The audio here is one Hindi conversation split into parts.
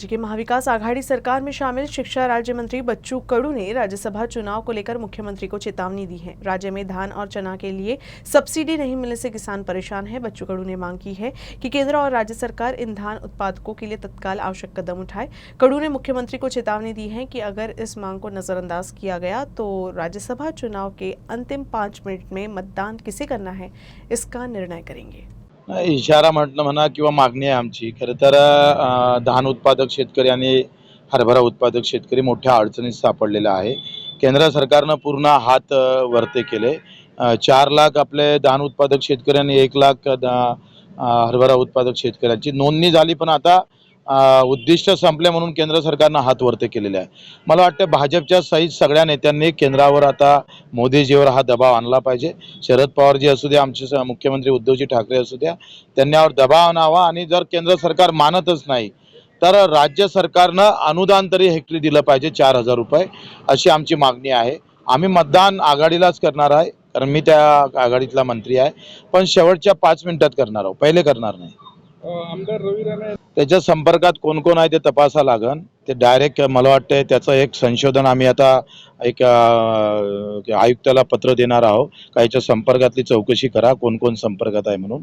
राज्य के महाविकास आघाड़ी सरकार में शामिल शिक्षा राज्य मंत्री बच्चू कडू ने राज्यसभा चुनाव को लेकर मुख्यमंत्री को चेतावनी दी है। राज्य में धान और चना के लिए सब्सिडी नहीं मिलने से किसान परेशान है। बच्चू कडू ने मांग की है कि केंद्र और राज्य सरकार इन धान उत्पादकों के लिए तत्काल आवश्यक कदम उठाए। कडू ने मुख्यमंत्री को चेतावनी दी है कि अगर इस मांग को नजरअंदाज किया गया तो राज्यसभा चुनाव के अंतिम 5 मिनट में मतदान किसे करना है इसका निर्णय करेंगे। इशारा म्हणा किंवा मागणी आहे आमची। खरं तर धान उत्पादक शेतकरी आणि हरभरा उत्पादक शेतकरी मोठ्या अडचणीत सापडलेला आहे। केंद्र सरकारनं पूर्ण हात वरते केले। 4 लाख आपले धान उत्पादक शेतकरी आणि 1 लाख हरभरा उत्पादक शेतकऱ्यांची नोंदणी झाली, पण आता उद्दिष्ट संपले म्हणून केंद्र सरकारनं हात वरते केलेले आहे। मला वाटतं भाजपच्या सहित सगळ्या नेत्यांनी केंद्रावर आता मोदीजीवर हा दबाव आणला पाहिजे। शरद पवारजी असू द्या, आमचे मुख्यमंत्री उद्धवजी ठाकरे असू द्या, त्यांच्यावर दबाव आणावा आणि जर केंद्र सरकार मानतच नाही तर राज्य सरकारनं अनुदान तरी हेक्टरी दिलं पाहिजे 4000 रुपये, अशी आमची मागणी आहे। आम्ही मतदान आघाडीलाच करणार आहे, कारण मी त्या आघाडीतला मंत्री आहे, पण शेवटच्या 5 मिनिटात करणार आहोत, पहिले करणार नाही। आमदार रवी राणा त्याच्या संपर्कात कोण कोण आहे ते तपासा लागन। ते डायरेक्ट मला वाटतं त्याचं एक संशोधन आम्ही आता एक आयुक्ताला पत्र देणार आहोत, काहीच्या संपर्कातली चौकशी करा कोण कोण संपर्कात आहे म्हणून।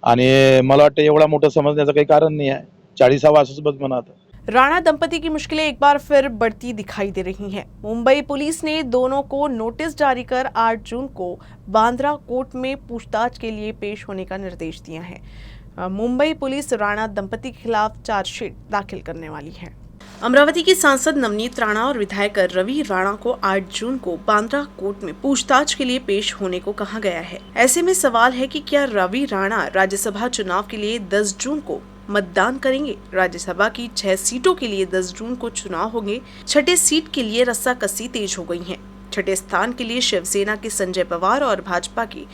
आणि मला वाटतं एवढा मोठा समजण्याचं काही कारण नहीं है। 40वां असंच बस म्हणा आता। राणा दंपति की मुश्किलें एक बार फिर बढ़ती दिखाई दे रही हैं। मुंबई पुलिस ने दोनों को नोटिस जारी कर 8 जून को बांद्रा कोर्ट में पूछताछ के लिए पेश होने का निर्देश दिया है। मुंबई पुलिस राणा दंपति के खिलाफ चार्जशीट दाखिल करने वाली है। अमरावती की सांसद नवनीत राणा और विधायक रवि राणा को 8 जून को बांद्रा कोर्ट में पूछताछ के लिए पेश होने को कहा गया है। ऐसे में सवाल है कि क्या रवि राणा राज्यसभा चुनाव के लिए 10 जून को मतदान करेंगे। राज्यसभा की 6 सीटों के लिए 10 जून को चुनाव होंगे। 6ठे सीट के लिए रस्साकसी तेज हो गई है। 6ठे स्थान के लिए शिवसेना के संजय पवार और भाजपा के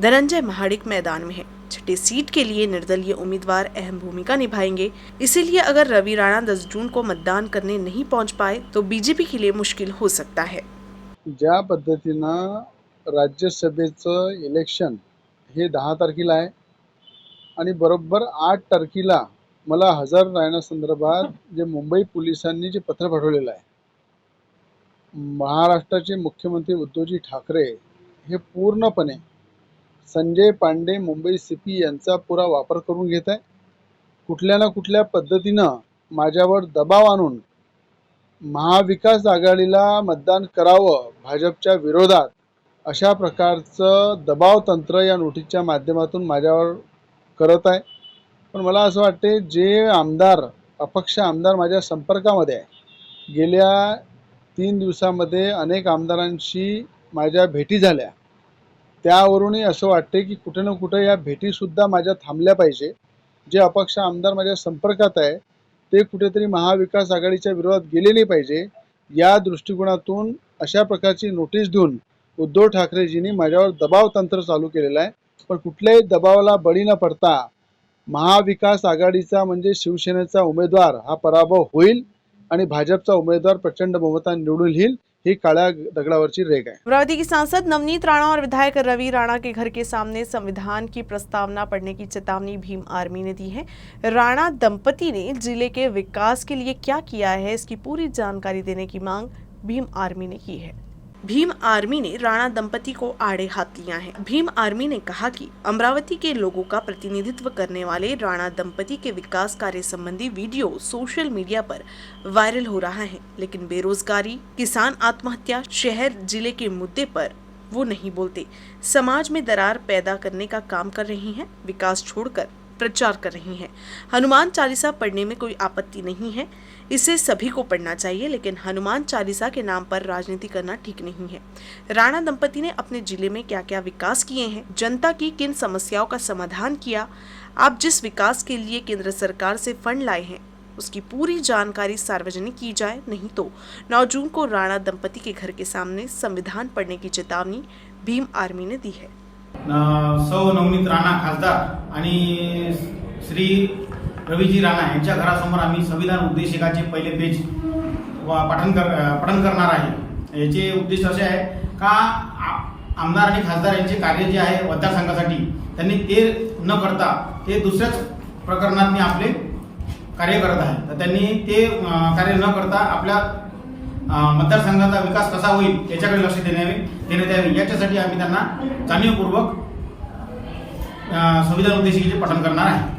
धनंजय महाडिक मैदान में है। 6ठे सीट के लिए निर्दलीय उम्मीदवार अहम भूमिका निभाएंगे। इसीलिए अगर रवि राणा 10 जून को मतदान करने नहीं पहुंच पाए तो बीजेपी के लिए मुश्किल हो सकता है। ज्या पद्धतीनं राज्यसभेचं इलेक्शन हे 10 तारखेला आहे आणि बरोबर 8 तारखेला मला हजर राहण्यासंदर्भात जे मुंबई पोलिसांनी जे पत्र पाठवलेलं आहे, महाराष्ट्राचे मुख्यमंत्री उद्धवजी ठाकरे हे पूर्णपणे संजय पांडे मुंबई सीपी यांचा पुरा वापर करून घेत आहे। कुठल्या ना कुठल्या पद्धतीनं माझ्यावर दबाव आणून महाविकास आघाडीला मतदान करावं भाजपच्या विरोधात, अशा प्रकारचं दबाव तंत्र या नोटीसच्या माध्यमातून माझ्यावर करत आहे। पण मला असं वाटते जे आमदार अपक्ष आमदार माझ्या संपर्कामध्ये आहे, गेल्या 3 दिवसामध्ये अनेक आमदारांशी माझ्या भेटी झाल्या, त्यावरूनही असं वाटते की कुठे ना कुठे या भेटीसुद्धा माझ्या थांबल्या पाहिजे। जे अपक्ष आमदार माझ्या संपर्कात आहे ते कुठेतरी महाविकास आघाडीच्या विरोधात गेले नाही पाहिजे, या दृष्टिकोनातून अशा प्रकारची नोटीस देऊन उद्धव ठाकरेजींनी माझ्यावर दबाव तंत्र चालू केलेलं आहे। पण कुठल्याही दबावाला बळी न पडता महाविकास आघाडीचा म्हणजे शिवसेनेचा उमेदवार हा पराभव होईल आणि भाजपचा उमेदवार प्रचंड बहुमताने निवडून येईल, ही काळ्या दगडावरची रेख है। अमरावती की सांसद नवनीत राणा और विधायक रवि राणा के घर के सामने संविधान की प्रस्तावना पढ़ने की चेतावनी भीम आर्मी ने दी है। राणा दंपति ने जिले के विकास के लिए क्या किया है इसकी पूरी जानकारी देने की मांग भीम आर्मी ने की है। भीम आर्मी ने राणा दंपति को आड़े हाथ लिया है। भीम आर्मी ने कहा कि अमरावती के लोगों का प्रतिनिधित्व करने वाले राणा दंपति के विकास कार्य संबंधी वीडियो सोशल मीडिया पर वायरल हो रहा है, लेकिन बेरोजगारी, किसान आत्महत्या, शहर जिले के मुद्दे पर वो नहीं बोलते। समाज में दरार पैदा करने का काम कर रही हैं, विकास छोड़कर प्रचार कर रही हैं। हनुमान चालीसा पढ़ने में कोई आपत्ति नहीं है, इसे सभी को पढ़ना चाहिए, लेकिन हनुमान चालीसा के नाम पर राजनीति करना ठीक नहीं है। राणा दंपति ने अपने जिले में क्या क्या विकास किए हैं, जनता की किन समस्याओं का समाधान किया, आप जिस विकास के लिए केंद्र सरकार से फंड लाए हैं उसकी पूरी जानकारी सार्वजनिक की जाए, नहीं तो 9 जून को राणा दंपति के घर के सामने संविधान पढ़ने की चेतावनी भीम आर्मी ने दी है। सौ नवनीत राणा खासदार आणि श्री रविजी राणा यांच्या घरासमोर आम्ही संविधान उद्देशिकाचे पहिले पेज पठण करणार आहे। याचे उद्देश असे आहे का आमदार आणि खासदार यांचे कार्य जे आहे मतदारसंघासाठी त्यांनी ते न करता ते दुसऱ्याच प्रकरणात आपले कार्य करत आहे, तर त्यांनी ते कार्य न करता आपल्या मतदारसंघाचा विकास कसा होईल याच्याकडे लक्ष देण्यात यावे, याच्यासाठी आम्ही त्यांना जाणीवपूर्वक संविधान उद्देशिकेचे पठण करणार आहे।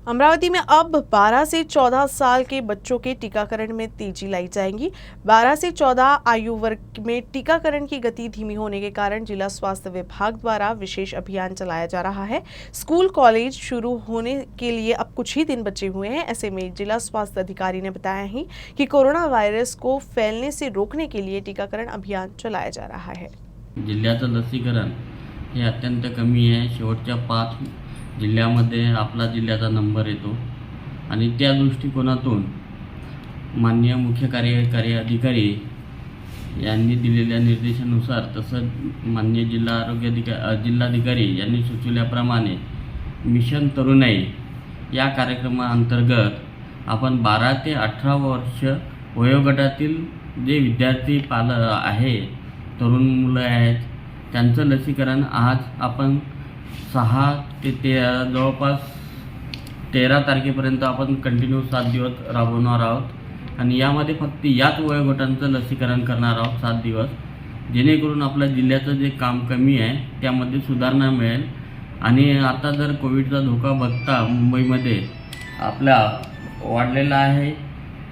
अमरावती में अब 12 से 14 साल के बच्चों के टीकाकरण में तेजी लाई जाएगी। 12 से 14 आयु वर्ग में टीकाकरण की गति धीमी होने के कारण जिला स्वास्थ्य विभाग द्वारा विशेष अभियान चलाया जा रहा है। स्कूल कॉलेज शुरू होने के लिए अब कुछ ही दिन बचे हुए हैं। ऐसे में जिला स्वास्थ्य अधिकारी ने बताया है कि कोरोना वायरस को फैलने से रोकने के लिए टीकाकरण अभियान चलाया जा रहा है। जिल्ह्याचं लसीकरण हे अत्यंत कमी आहे। शेवटच्या 5 जिल्ह्यामध्ये आपला जिल्ह्याचा नंबर येतो आणि त्या दृष्टिकोनातून माननीय मुख्य कार्यकारी अधिकारी यांनी दिलेल्या निर्देशानुसार तसंच माननीय जिल्हाधिकारी यांनी सुचवल्याप्रमाणे मिशन तरुणाई या कार्यक्रमाअंतर्गत आपण 12 ते 18 वर्ष वयोगटातील जे विद्यार्थी आहे, तरुण मुलं आहेत, त्यांचं लसीकरण आज आपण 6 ते 13 जवळपास 13 तारखेपर्यंत आपण कंटिन्यू 7 दिवस राबवणार आहोत आणि यामध्ये फक्त याच वयोगटांचं लसीकरण करणार आहोत 7 दिवस, जेणेकरून आपल्या जिल्ह्याचं जे काम कमी आहे त्यामध्ये सुधारणा मिळेल। आणि आता जर कोविडचा धोका बघता मुंबईमध्ये आपला वाढलेला आहे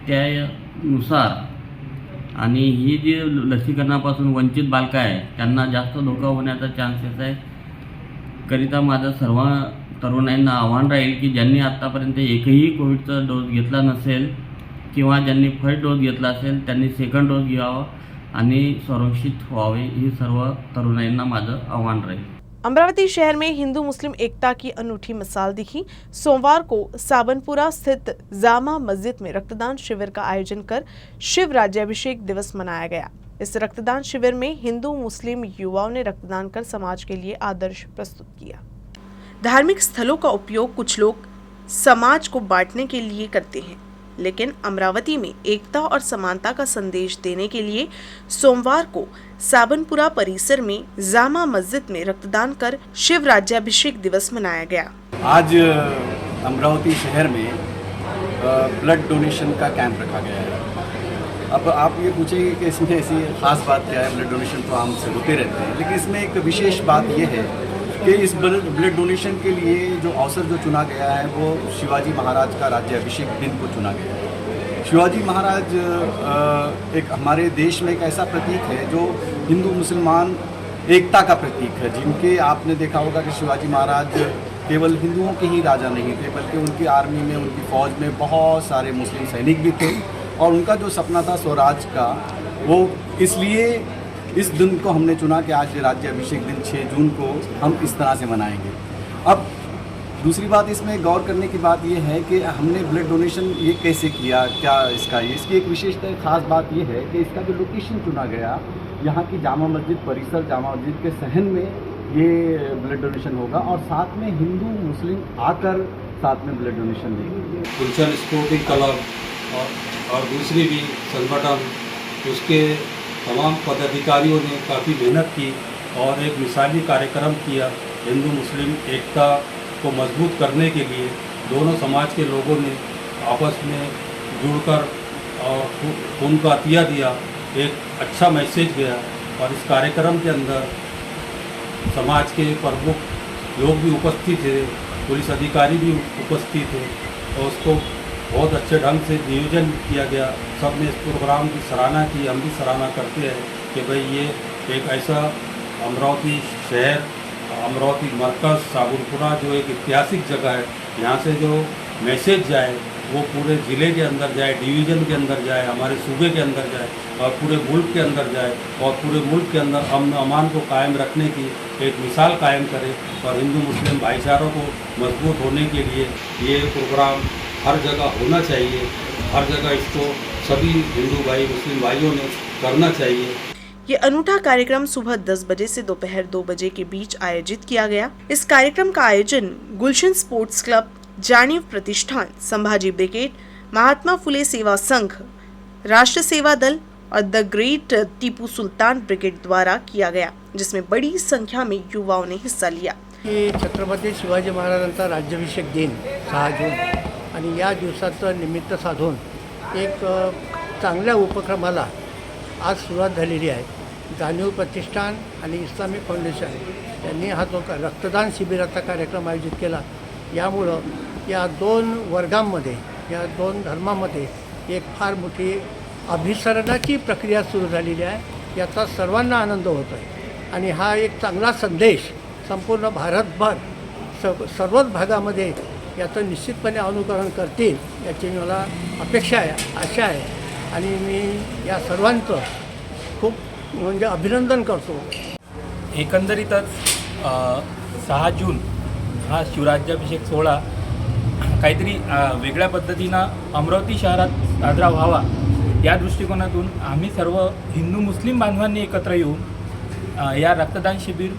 त्यानुसार आणि ही जी लसीकरणापासून वंचित बालकं आहे त्यांना जास्त धोका होण्याचा चान्सेस आहे। करिता माझं सर्व तरुणांना आव्हान राहील की ज्यांनी आत्तापर्यंत एकही कोविडचा डोस घेतला नसेल किंवा ज्यांनी फर्स्ट डोस घेतला असेल त्यांनी सेकंड डोस घ्यावा आणि सुरक्षित व्हावे, ही सर्व तरुणांना माझं आव्हान राहील। अमरावती शहर में हिंदू मुस्लिम एकता की अनूठी मिसाल दिखी। सोमवार को साबनपुरा स्थित जामा मस्जिद में रक्तदान शिविर का आयोजन कर शिव राज्याभिषेक दिवस मनाया गया। इस रक्तदान शिविर में हिंदू मुस्लिम युवाओं ने रक्तदान कर समाज के लिए आदर्श प्रस्तुत किया। धार्मिक स्थलों का उपयोग कुछ लोग समाज को बांटने के लिए करते हैं, लेकिन अमरावती में एकता और समानता का संदेश देने के लिए सोमवार को साबनपुरा परिसर में जामा मस्जिद में रक्तदान कर शिव राज्याभिषेक दिवस मनाया गया। आज अमरावती शहर में ब्लड डोनेशन का कैंप रखा गया है। अब आप ये पूछेंगे कि इसमें ऐसी ख़ास बात क्या है, ब्लड डोनेशन तो आम से होते रहते हैं, लेकिन इसमें एक विशेष बात ये है कि इस ब्लड डोनेशन के लिए जो अवसर जो चुना गया है वो शिवाजी महाराज का राज्याभिषेक दिन को चुना गया है। शिवाजी महाराज एक हमारे देश में एक ऐसा प्रतीक है जो हिंदू मुसलमान एकता का प्रतीक है, जिनके आपने देखा होगा कि शिवाजी महाराज केवल हिंदुओं के ही राजा नहीं थे, बल्कि उनकी आर्मी में, उनकी फ़ौज में बहुत सारे मुस्लिम सैनिक भी थे और उनका जो सपना था स्वराज का, वो इसलिए इस दिन को हमने चुना कि आज राज्याभिषेक दिन 6 जून को हम इस तरह से मनाएंगे। अब दूसरी बात इसमें गौर करने की बात ये है कि हमने ब्लड डोनेशन ये कैसे किया, क्या इसकी एक विशेषता खास बात ये है कि इसका जो लोकेशन चुना गया, यहाँ की जामा मस्जिद परिसर, जामा मस्जिद के सहन में ये ब्लड डोनेशन होगा और साथ में हिंदू मुस्लिम आकर साथ में ब्लड डोनेशन देंगे। गुलशन स्पोर्टिंग क्लब और दूसरी भी संगठन, उसके तमाम पदाधिकारियों ने काफ़ी मेहनत की और एक मिसाली कार्यक्रम किया। हिंदू मुस्लिम एकता को मजबूत करने के लिए दोनों समाज के लोगों ने आपस में जुड़कर और खून का अतिया दिया, एक अच्छा मैसेज गया। और इस कार्यक्रम के अंदर समाज के प्रमुख लोग भी उपस्थित थे, पुलिस अधिकारी भी उपस्थित थे और उसको बहुत अच्छे ढंग से नियोजन किया गया। सब ने इस प्रोग्राम की सराहना की, हम भी सराहना करते हैं कि भाई ये एक ऐसा अमरावती शहर, अमरावती मरकज़, साबुनपुरा जो एक ऐतिहासिक जगह है, यहाँ से जो मैसेज जाए वो पूरे ज़िले के अंदर जाए, डिवीज़न के अंदर जाए, हमारे सूबे के अंदर जाए और पूरे मुल्क के अंदर जाए और पूरे मुल्क के अंदर अमन अमान को कायम रखने की एक मिसाल कायम करे और हिंदू मुस्लिम भाईचारों को मजबूत होने के लिए ये प्रोग्राम हर जगह होना चाहिए। हर जगह इसको सभी हिंदू भाई मुस्लिम भाइयों ने करना चाहिए। ये अनूठा कार्यक्रम सुबह 10 बजे से दोपहर 2 बजे के बीच आयोजित किया गया। इस कार्यक्रम का आयोजन गुलशन स्पोर्ट्स क्लब, जानीव प्रतिष्ठान, संभाजी ब्रिगेड, महात्मा फुले सेवा संघ, राष्ट्र सेवा दल और the great Tipu Sultan brigade द्वारा किया गया, जिसमें बड़ी संख्या में युवाओं ने हिस्सा लिया। छत्रपती शिवाजी महाराजांचा राज्याभिषेक दिन 6 जून आणि या दिवसाचं निमित्त साधून एक चांगल्या उपक्रमाला आज सुरुवात झालेली आहे. जाणीव प्रतिष्ठान आणि इस्लामिक फाउंडेशन यांनी हा जो रक्तदान शिबिराचा कार्यक्रम आयोजित केला, यामुळं या दोन वर्गांमध्ये, या दोन धर्मामध्ये एक फार मोठी अभिसरणाची प्रक्रिया सुरू झालेली आहे. याचा सर्वांना आनंद होतो आहे आणि हा एक चांगला संदेश संपूर्ण भारतभर सर्वच भागामध्ये याचं निश्चितपणे अनुकरण करतील याची मला अपेक्षा आहे, आशा आहे आणि मी या सर्वांचं खूप म्हणजे अभिनंदन करतो. एकंदरीतच 6 जून हा शिवराज्याभिषेक सोहळा काहीतरी वेगळ्या पद्धतीनं अमरावती शहरात साजरा व्हावा या दृष्टिकोनातून आम्ही सर्व हिंदू मुस्लिम बांधवांनी एकत्र येऊन या रक्तदान शिबिर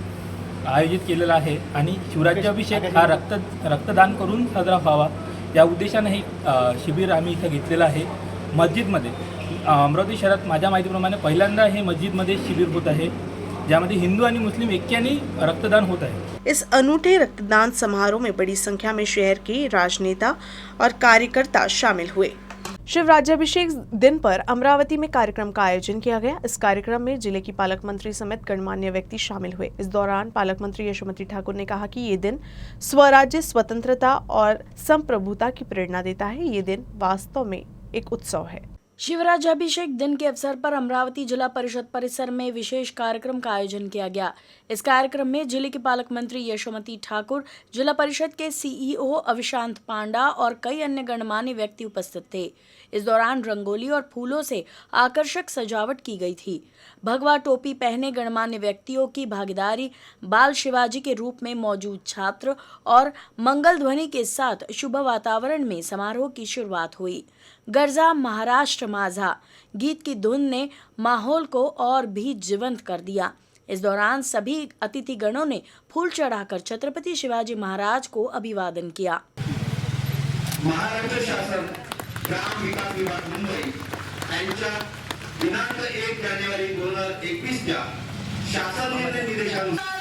आयोजित केलेला आहे आणि शिवराज्याभिषेक हा रक्तदान करून साजरा व्हावा या उद्देशाने हे शिबिर आम्ही इथं घेतलेलं आहे. मस्जिदमध्ये अमरावती शहरात माझ्या माहितीप्रमाणे पहिल्यांदा हे मस्जिदमध्ये शिबिर होत आहे, ज्यामध्ये हिंदू आणि मुस्लिम ऐक्याने रक्तदान होत आहे. इस अनूठे रक्तदान समारोह में बड़ी संख्या में शहर के राजनेता और कार्यकर्ता शामिल हुए. शिवराज्याभिषेक दिन पर अमरावती में कार्यक्रम का आयोजन किया गया. इस कार्यक्रम में जिले की पालक मंत्री समेत गणमान्य व्यक्ति शामिल हुए. इस दौरान पालक मंत्री यशोमती ठाकुर ने कहा कि ये दिन स्वराज्य, स्वतंत्रता और संप्रभुता की प्रेरणा देता है. ये दिन वास्तव में एक उत्सव है. शिवराज्याभिषेक दिन के अवसर पर अमरावती जिला परिषद परिसर में विशेष कार्यक्रम का आयोजन किया गया. इस कार्यक्रम में जिले की पालक मंत्री यशोमती ठाकुर, जिला परिषद के सीईओ अविशांत पांडा और कई अन्य गणमान्य व्यक्ति उपस्थित थे. इस दौरान रंगोली और फूलों से आकर्षक सजावट की गई थी. भगवा टोपी पहने गणमान्य व्यक्तियों की भागीदारी, बाल शिवाजी के रूप में मौजूद छात्र और मंगल ध्वनि के साथ शुभ वातावरण में समारोह की शुरुआत हुई. गर्जा महाराष्ट्र माझा गीत की धुन ने माहौल को और भी जीवंत कर दिया. इस दौरान सभी अतिथिगणों ने फूल चढ़ाकर छत्रपति शिवाजी महाराज को अभिवादन किया. महाराष्ट्र शासन ग्राम विकास विभाग मुंबई यांच्या दिनांक 1 जानेवारी 2021 च्या शासन निर्देशानुसार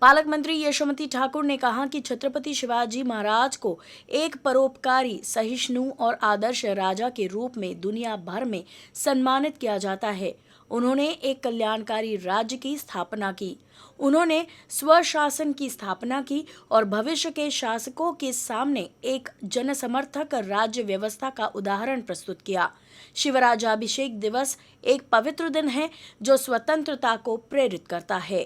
पालक मंत्री यशोमती ठाकुर ने कहा कि छत्रपति शिवाजी महाराज को एक परोपकारी, सहिष्णु और आदर्श राजा के रूप में दुनिया भर में सम्मानित किया जाता है. उन्होंने एक कल्याणकारी राज्य की स्थापना की. उन्होंने स्वशासन की स्थापना की और भविष्य के शासकों के सामने एक जनसमर्थक राज्य व्यवस्था का उदाहरण प्रस्तुत किया. शिवराज्याभिषेक दिवस एक पवित्र दिन है जो स्वतंत्रता को प्रेरित करता है.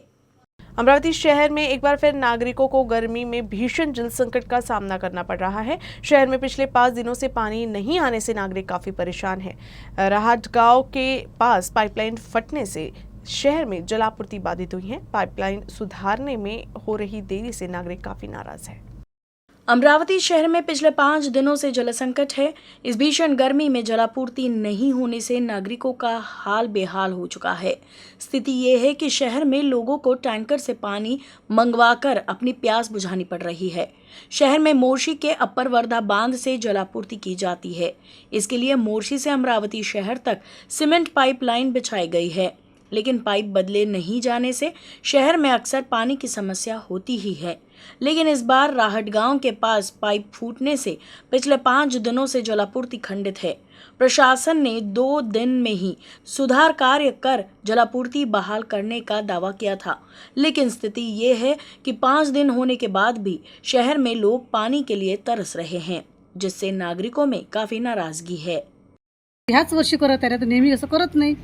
अमरावती शहर में एक बार फिर नागरिकों को गर्मी में भीषण जल संकट का सामना करना पड़ रहा है. शहर में पिछले 5 दिनों से पानी नहीं आने से नागरिक काफी परेशान हैं. राहट गांव के पास पाइपलाइन फटने से शहर में जलापूर्ति बाधित हुई है. पाइपलाइन सुधारने में हो रही देरी से नागरिक काफी नाराज है. अमरावती शहर में पिछले 5 दिनों से जल संकट है. इस भीषण गर्मी में जलापूर्ति नहीं होने से नागरिकों का हाल बेहाल हो चुका है. स्थिति ये है कि शहर में लोगों को टैंकर से पानी मंगवाकर अपनी प्यास बुझानी पड़ रही है. शहर में मोर्शी के अपर वर्धा बांध से जलापूर्ति की जाती है. इसके लिए मोर्शी से अमरावती शहर तक सीमेंट पाइपलाइन बिछाई गई है, लेकिन पाइप बदले नहीं जाने से शहर में अक्सर पानी की समस्या होती ही है. लेकिन इस बार राहट गांव के पास पाइप फूटने से पिछले 5 दिनों से जलापूर्ति खंडित है. प्रशासन ने 2 दिन में ही सुधार कार्य कर जलापूर्ति बहाल करने का दावा किया था, लेकिन स्थिति ये है कि 5 दिन होने के बाद भी शहर में लोग पानी के लिए तरस रहे हैं, जिससे नागरिकों में काफी नाराजगी है. ह्याच वर्षी करत आहे, तर नेहमी असं करत नाही.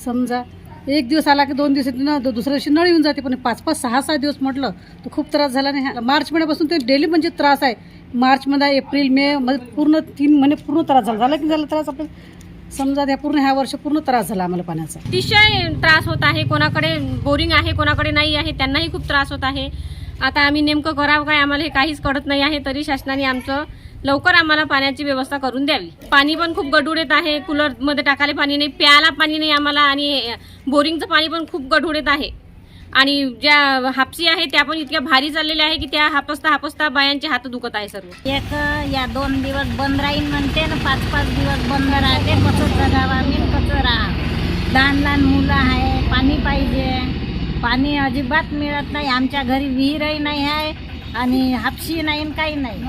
समजा एक दिवस आला की 2 दिवसात दुसऱ्या दिवशी नळ येऊन जाते, पण 5-5, 6-6 दिवस म्हटलं तर खूप त्रास झाला नाही. मार्च महिन्यापासून ते डेली म्हणजे त्रास आहे. मार्चमध्ये, एप्रिल, मे मध्ये पूर्ण 3 महिने पूर्ण त्रास झाला की झाला त्रास. आपल्याला समजा त्या पूर्ण ह्या वर्ष पूर्ण त्रास झाला आम्हाला पाण्याचा. अतिशय त्रास होत आहे. कोणाकडे बोरिंग आहे, कोणाकडे नाही आहे, त्यांनाही खूप त्रास होत आहे. आता आम्ही नेमकं करावं काय आम्हाला हे काहीच कळत नाही आहे. तरी शासनाने आमचं लवकर आम्हाला पाण्याची व्यवस्था करून द्यावी. पाणी पण खूप गढूळ येत आहे. कूलरमध्ये टाकायला पाणी नाही, प्यायला पाणी नाही आम्हाला, आणि बोरिंगचं पाणी पण खूप गढूळ येत आहे. आणि ज्या हापसी आहे त्या पण इतक्या भारी चाललेल्या आहे की त्या हापसता बायांचे हात दुखत आहे सर्व. एक या 2 दिवस बंद राहीन म्हणते ना, 5-5 दिवस बंद राहते. कसं जगावं आम्ही, कसं राहा. लहान मुलं आहे, पाणी पाहिजे. पाणी अजिबात मिळत नाही. आमच्या घरी विहीरही नाही आहे आणि हापशी नाही, काही नाही.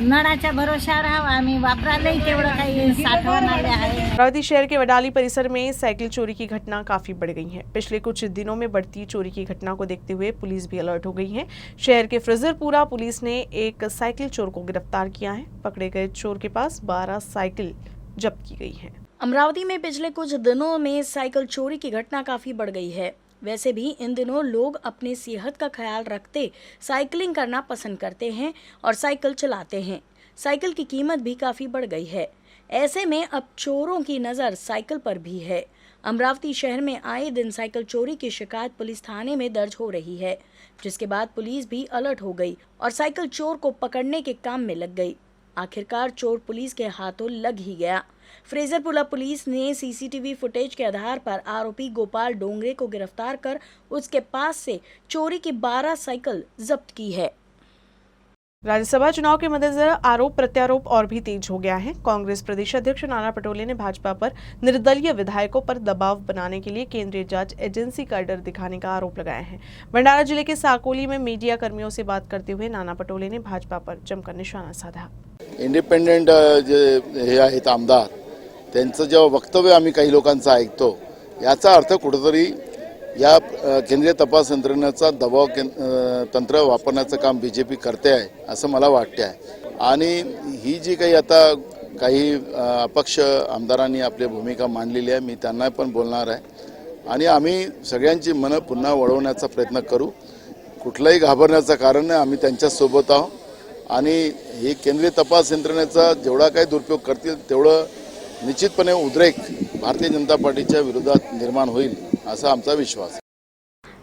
नळाच्या भरोशावर राहावं आम्ही. वापरायलाही तेवढं काही साठवण आले आहे. अमरावती शहर के वडाली परिसर में साइकिल चोरी की घटना काफी बढ़ गई है. पिछले कुछ दिनों में बढ़ती चोरी की घटना को देखते हुए पुलिस भी अलर्ट हो गई है. शहर के फ्रिजरपुरा पुलिस ने एक साइकिल चोर को गिरफ्तार किया है. पकड़े गए चोर के पास 12 साइकिल जब्त की गई है. अमरावती में पिछले कुछ दिनों में साइकिल चोरी की घटना काफ़ी बढ़ गई है. वैसे भी इन दिनों लोग अपनी सेहत का ख्याल रखते साइकिलिंग करना पसंद करते हैं और साइकिल चलाते हैं. साइकिल की कीमत भी काफ़ी बढ़ गई है. ऐसे में अब चोरों की नज़र साइकिल पर भी है. अमरावती शहर में आए दिन साइकिल चोरी की शिकायत पुलिस थाने में दर्ज हो रही है, जिसके बाद पुलिस भी अलर्ट हो गई और साइकिल चोर को पकड़ने के काम में लग गई. आखिरकार चोर पुलिस के हाथों लग ही गया. फ्रेजरपुरा पुलिस ने सीसीटीवी फुटेज के आधार पर आरोपी गोपाल डोंगरे को गिरफ्तार कर उसके पास से चोरी की 12 साइकिल जब्त की है. राज्यसभा चुनाव के मद्देनजर आरोप प्रत्यारोप और भी तेज हो गया है. कांग्रेस प्रदेश अध्यक्ष नाना पटोले ने भाजपा पर निर्दलीय विधायकों पर दबाव बनाने के लिए केंद्रीय जांच एजेंसी का डर दिखाने का आरोप लगाया है. भंडारा जिले के साकोली में मीडिया कर्मियों से बात करते हुए नाना पटोले ने भाजपा पर जमकर निशाना साधा. इंडिपेंडेंट जे हे आहेत आमदार, त्यांचं जेव्हा वक्तव्य आम्ही काही लोकांचं ऐकतो, याचा अर्थ कुठेतरी या केंद्रीय तपास यंत्रणेचा दबाव तंत्र वापरण्याचं काम बीजेपी करते आहे असं मला वाटते आहे. आणि ही जी काही आता काही अपक्ष आमदारांनी आपली भूमिका मांडलेली आहे, मी त्यांना पण बोलणार आहे आणि आम्ही सगळ्यांची मनं पुन्हा वळवण्याचा प्रयत्न करू. कुठलाही घाबरण्याचं कारण नाही. आम्ही त्यांच्यासोबत आहोत आणि हे केंद्रीय तपास यंत्रणेचा जेवढा काही दुरुपयोग करतील तेवढं निश्चितपणे उद्रेक भारतीय जनता पार्टीच्या विरोधात निर्माण होईल असा आमचा विश्वास है.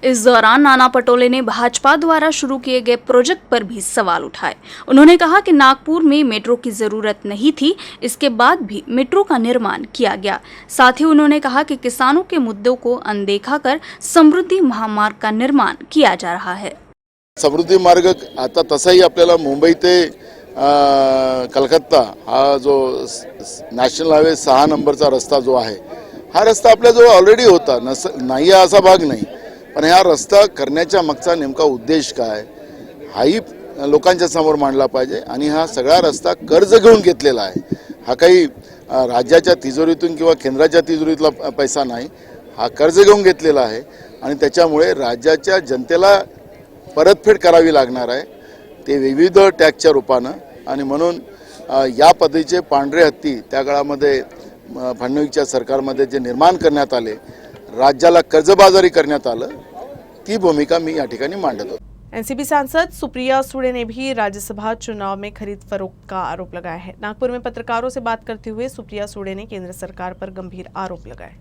इस दौरान नाना पटोले ने भाजपा द्वारा शुरू किए गए प्रोजेक्ट पर भी सवाल उठाए. उन्होंने कहा कि नागपुर में मेट्रो की जरूरत नहीं थी, इसके बाद भी मेट्रो का निर्माण किया गया. साथ ही उन्होंने कहा कि किसानों के मुद्दों को अनदेखा कर समृद्धि महामार्ग का निर्माण किया जा रहा है. समृद्धी मार्ग आता तसाही आपल्याला मुंबई ते कलकत्ता हा जो नॅशनल हायवे 6 नंबरचा रस्ता जो आहे, हा रस्ता आपल्याजवळ ऑलरेडी होता, नाही असा भाग नाही. पण हा रस्ता करण्याच्या मागचा नेमका उद्देश काय हाही लोकांच्या समोर मांडला पाहिजे. आणि हा सगळा रस्ता कर्ज घेऊन घेतलेला आहे. हा काही राज्याच्या तिजोरीतून किंवा केंद्राच्या तिजोरीतला पैसा नाही, हा कर्ज घेऊन घेतलेला आहे आणि त्याच्यामुळे राज्याच्या जनतेला परतफेड करावी लागणार आहे, ते विविध टॅक्सच्या रूपानं. आणि म्हणून या पद्धतीचे पांढरे हत्ती त्या काळामध्ये फडणवीसच्या सरकारमध्ये जे निर्माण करण्यात आले, राज्याला कर्जबाजारी करण्यात आलं, ती भूमिका मी या ठिकाणी मांडत होतो. एनसीपी सांसद सुप्रिया सुळे ने भी राज्यसभा चुनाव में खरीद फरोख्त का आरोप लगाया है. नागपुर में पत्रकारों से बात करते हुए सुप्रिया सुळे ने केंद्र सरकार पर गंभीर आरोप लगाए.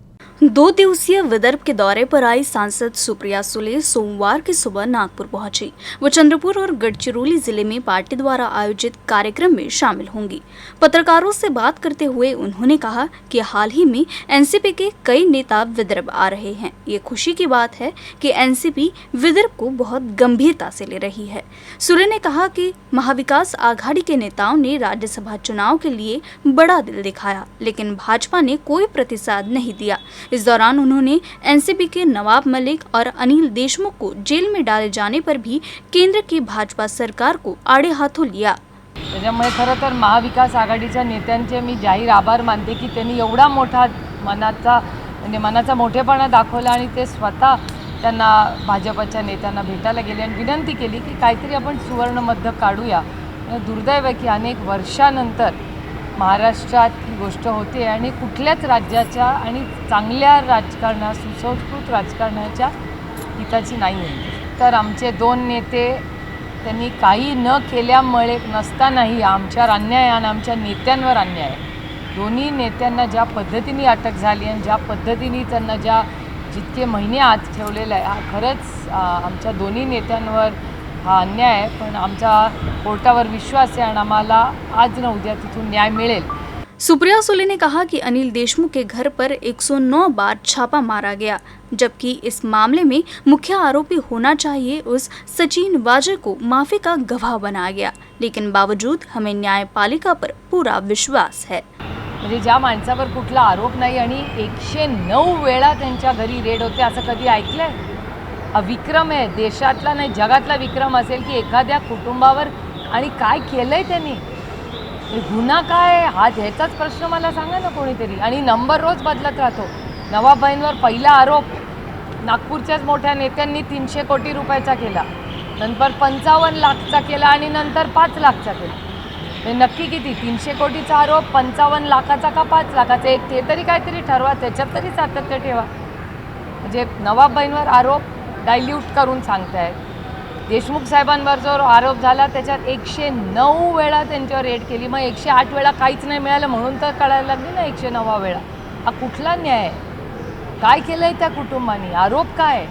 2 दिवसीय विदर्भ के दौरे पर आई सांसद सुप्रिया सुले सोमवार की सुबह नागपुर पहुंची. वो चंद्रपुर और गढ़चिरौली जिले में पार्टी द्वारा आयोजित कार्यक्रम में शामिल होंगी. पत्रकारों से बात करते हुए उन्होंने कहा कि हाल ही में एनसीपी के कई नेता विदर्भ आ रहे हैं. ये खुशी की बात है कि एनसीपी विदर्भ को बहुत गंभीरता से ले रही है. सुले ने कहा कि महाविकास आघाड़ी के नेताओं ने राज्यसभा चुनाव के लिए बड़ा दिल दिखाया, लेकिन भाजपा ने कोई प्रतिसाद नहीं दिया. इस दौरान उन्होंने एनसीपी के नवाब मलिक और अनिल देशमुख को जेल में डाले जाने पर भी केंद्र की भाजपा सरकार को आड़े हाथों लिया. त्याच्यामुळे खरं तर महाविकास आघाडीच्या नेत्यांचे मी जाहीर आभार मानते की त्यांनी एवढा मोठा मनाचा मोठेपणा दाखवला आणि ते स्वतः त्यांना भाजपच्या नेत्यांना भेटायला गेले आणि विनंती केली की काहीतरी आपण सुवर्णमध्य काढूया. दुर्दैव आहे की अनेक वर्षानंतर महाराष्ट्रात ही गोष्ट होते आणि कुठल्याच राज्याच्या आणि चांगल्या सुसंस्कृत राजकारणाच्या हिताची नाही होती. तर आमचे 2 नेते त्यांनी काही न केल्यामुळे नसतानाही आमच्यावर अन्याय आणि आमच्या नेत्यांवर अन्याय दोन्ही नेत्यांना ज्या पद्धतीने अटक झाली आणि ज्या पद्धतीने त्यांना जितके महिने आत ठेवलेलं आहे, हा खरंच आमच्या दोन्ही नेत्यांवर हा अन्याय आहे. पण आमचा कोर्टावर विश्वास आहे आणि आम्हाला आज न उद्या तिथून न्याय मिळेल. सुप्रिया सुले ने कहा कि अनिल देशमुख के घर पर 109 बार छापा मारा गया, जबकि इस मामले में मुख्य आरोपी होना चाहिए उस सचिन वाजे को माफी का गवाह बनाया गया, लेकिन बावजूद हमें न्यायपालिका पर पूरा विश्वास है. म्हणजे ज्या माणसावर कुठला आरोप नाही आणि 109 वेळा त्यांच्या घरी रेड होते असं कधी ऐकलंय? हा विक्रम आहे, देशातला नाही जगातला विक्रम असेल की एखाद्या कुटुंबावर आणि काय केलंय त्यांनी, गुन्हा काय हा ह्याचाच प्रश्न मला सांगा ना कोणीतरी. आणि नंबर रोज बदलत राहतो. नवाबाईंवर पहिला आरोप नागपूरच्याच मोठ्या नेत्यांनी 300 कोटी रुपयाचा केला, नंतर 55 लाखचा केला आणि नंतर 5 लाखचा केला. हे नक्की किती? 300 कोटीचा आरोप, 55 लाखाचा का 5 लाखाचा? एक ते तरी काहीतरी ठरवा, त्याच्यात तरी सातत्य ठेवा. म्हणजे नवाबाईंवर आरोप डायल्यूट करून सांगतायत. देशमुख साहेबांवर जो आरोप झाला त्याच्यात 109 वेळा त्यांच्यावर रेड केली, मग 108 वेळा काहीच नाही मिळालं म्हणून तर कळायला लागली ना 109 वेळा. हा कुठला न्याय? काय केलंय त्या कुटुंबाने? आरोप काय?